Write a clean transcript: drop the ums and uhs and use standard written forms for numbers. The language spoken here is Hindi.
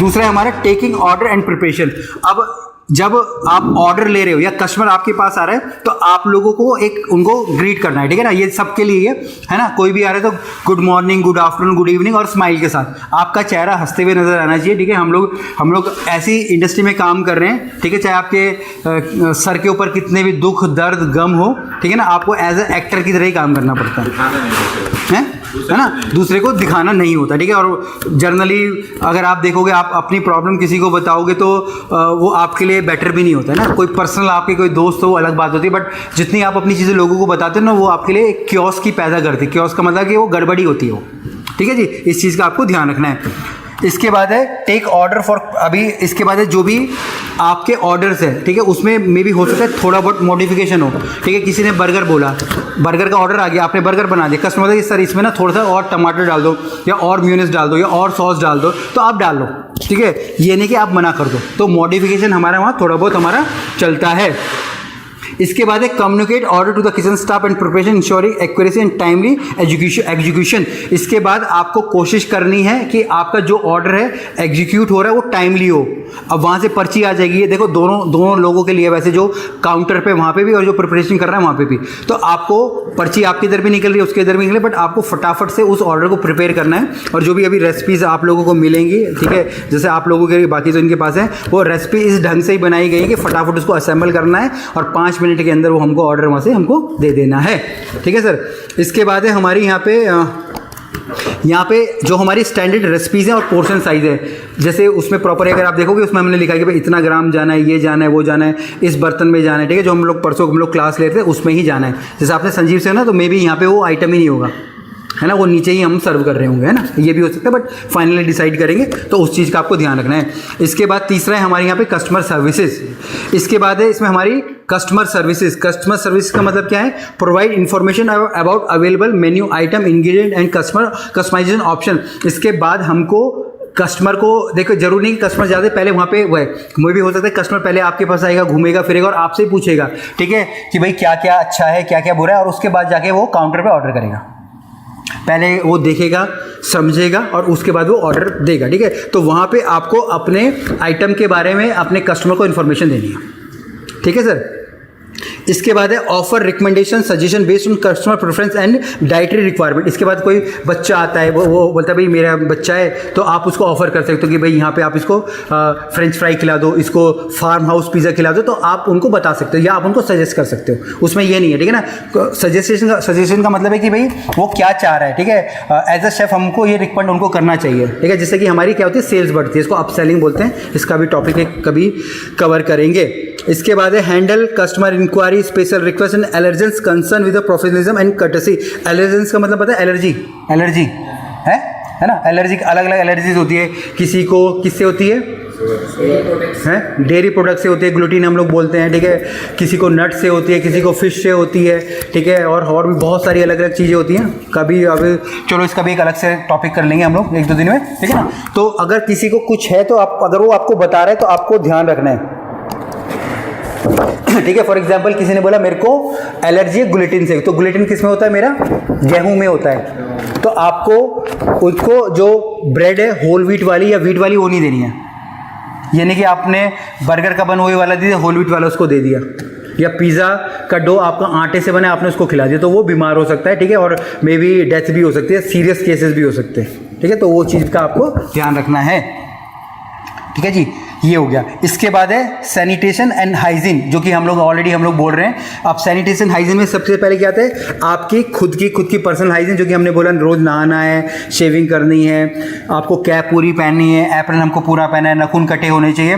दूसरा है हमारा टेकिंग ऑर्डर एंड प्रिपरेशन। अब जब आप ऑर्डर ले रहे हो या कस्टमर आपके पास आ रहा है तो आप लोगों को एक उनको ग्रीट करना है, ठीक है ना, ये सबके लिए है ना। कोई भी आ रहा है तो good morning, good afternoon, good evening और स्माइल के साथ आपका चेहरा हंसते हुए नजर आना चाहिए, ठीक है। हम लोग ऐसी इंडस्ट्री में काम कर रहे हैं, ठीक है, चाहे आपके सर के ऊपर कितने भी दुख दर्द गम हो, ठीक है ना, आपको एज ए एक्टर की तरह ही काम करना पड़ता है ना, दूसरे को दिखाना नहीं होता, ठीक है। और जनरली अगर आप देखोगे, आप अपनी प्रॉब्लम किसी को बताओगे तो वो आपके लिए बेटर भी नहीं होता है ना। कोई पर्सनल आपके कोई दोस्त हो वो अलग बात होती है, बट जितनी आप अपनी चीज़ें लोगों को बताते हो ना, वो आपके लिए एक क्योस की पैदा करती है। क्योस का मतलब कि वो गड़बड़ी होती है वो, ठीक है जी। इस चीज़ का आपको ध्यान रखना है। इसके बाद है टेक ऑर्डर फॉर, अभी इसके बाद है जो भी आपके ऑर्डर्स है, ठीक है, उसमें मे भी हो सकता है थोड़ा बहुत मॉडिफिकेशन हो, ठीक है। किसी ने बर्गर बोला, बर्गर का ऑर्डर आ गया, आपने बर्गर बना दिया, कस्टमर बोला कि सर इसमें ना थोड़ा सा और टमाटर डाल दो या और म्यूनेस डाल दो या और सॉस डाल दो, तो आप डाल लो, ठीक है। ये नहीं कि आप मना कर दो, तो मॉडिफिकेशन हमारा वहाँ थोड़ा बहुत हमारा चलता है। इसके बाद है communicate order to the kitchen staff and preparation ensuring accuracy and timely execution. इसके बाद आपको कोशिश करनी है कि आपका जो ऑर्डर है एग्जीक्यूट हो रहा है वो टाइमली हो। अब वहाँ से पर्ची आ जाएगी, ये देखो दोनों लोगों के लिए, वैसे जो काउंटर पे वहाँ पे भी और जो प्रिपरेशन कर रहा है वहाँ पे भी, तो आपको पर्ची आपकी इधर भी निकल रही है, उसके इधर भी निकले, बट आपको फटाफट से उस ऑर्डर को प्रिपेयर करना है। और जो भी अभी रेसिपीज़ आप लोगों को मिलेंगी, ठीक है, जैसे आप लोगों के बाकी तो इनके पास है, वो रेसिपी इस ढंग से ही बनाई गई है कि फटाफट उसको असेंबल करना है और 5 मिनट के अंदर वो हमको ऑर्डर वहाँ से हमको दे देना है, ठीक है सर। इसके बाद है हमारी यहाँ पे जो हमारी स्टैंडर्ड रेसिपीज़ हैं और पोर्शन साइज़ है, जैसे उसमें प्रॉपर अगर आप देखोगे उसमें हमने लिखा है कि भाई इतना ग्राम जाना है, ये जाना है, वो जाना है, इस बर्तन में जाना है, ठीक है। जो हम लोग परसों हम लोग क्लास लेते थे उसमें ही जाना है। जैसे आपने संजीव से ना, तो मे बी यहाँ पे वो आइटम ही नहीं होगा, है ना, वो नीचे ही हम सर्व कर रहे होंगे, है ना, ये भी हो सकता है, बट फाइनली डिसाइड करेंगे, तो उस चीज़ का आपको ध्यान रखना है। इसके बाद तीसरा है हमारे यहाँ पे कस्टमर सर्विसेज। इसके बाद है इसमें हमारी कस्टमर सर्विसेज। कस्टमर सर्विस का मतलब क्या है? Provide information about available menu item, ingredient and customer customisation option. इसके बाद हमको कस्टमर को, देखो जरूरी नहीं कि कस्टमर ज़्यादा पहले वहाँ पे वो है, मुझे भी हो सकता है कस्टमर पहले आपके पास आएगा, घूमेगा फिरेगा और आपसे ही पूछेगा, ठीक है, कि भाई क्या क्या अच्छा है, क्या क्या बुरा है, और उसके बाद जाके वो काउंटर पे ऑर्डर करेगा। पहले वो देखेगा, समझेगा और उसके बाद वो ऑर्डर देगा, ठीक है। तो वहाँ पे आपको अपने आइटम के बारे में अपने कस्टमर को इन्फॉर्मेशन देनी है, ठीक है सर। इसके बाद है offer recommendation suggestion based on customer preference and dietary requirement. इसके बाद कोई बच्चा आता है, वो बोलता है भाई मेरा बच्चा है, तो आप उसको ऑफर कर सकते हो कि भाई यहाँ पे आप इसको फ्रेंच फ्राई खिला दो, इसको फार्म हाउस पिज़्ज़ा खिला दो, तो आप उनको बता सकते हो या आप उनको सजेस्ट कर सकते हो। उसमें ये नहीं है, ठीक है ना। सजेशन का मतलब है कि भाई वो क्या चाह रहा है, ठीक है। एज अ शेफ हमको ये रिकमेंड उनको करना चाहिए, ठीक है, जिससे कि हमारी क्या होती है, सेल्स बढ़ती है। इसको अपसेलिंग बोलते हैं, इसका भी टॉपिक है, कभी कवर करेंगे। इसके बाद है handle customer inquiry, special request and allergens concern with professionalism and courtesy. Allergens का मतलब पता है? एलर्जी है ना। एलर्जी अलग अलग एलर्जीज होती है, किसी को किससे होती है? डेयरी प्रोडक्ट से होती है, ग्लूटीन हम लोग बोलते हैं, ठीक है। किसी को नट से होती है, किसी को फिश से होती है, ठीक है, और भी बहुत सारी अलग अलग चीज़ें होती हैं। कभी अब चलो इसका भी एक अलग से टॉपिक कर लेंगे हम लोग 1-2 दिन में, ठीक है ना। तो अगर किसी को कुछ है तो आप, अगर वो आपको बता रहे हैं तो आपको ध्यान रखना है, ठीक है। फॉर एग्जाम्पल किसी ने बोला मेरे को एलर्जी है ग्लूटीन से, तो ग्लूटीन किस में होता है? मेरा गेहूं में होता है। तो आपको उसको जो ब्रेड है होल व्हीट वाली या व्हीट वाली वो नहीं देनी है, यानी कि आपने बर्गर का बन हुए वाला दे दिया, होल व्हीट वाला उसको दे दिया, या पिज़्ज़ा का डो आपका आटे से बना आपने उसको खिला दिया, तो वो बीमार हो सकता है, ठीक है, और मे बी डेथ भी हो सकती है, सीरियस केसेस भी हो सकते हैं, ठीक है। तो वो चीज़ का आपको ध्यान रखना है, ठीक है जी। ये हो गया। इसके बाद है सैनिटेशन एंड हाइजीन, जो कि हम लोग ऑलरेडी बोल रहे हैं। अब सैनिटेशन हाइजीन में सबसे पहले क्या आता है? आपकी खुद की पर्सनल हाइजीन, जो कि हमने बोला रोज़ नहाना है, शेविंग करनी है, आपको कैप पूरी पहननी है, एप्रन हमको पूरा पहनना है, नाखून कटे होने चाहिए,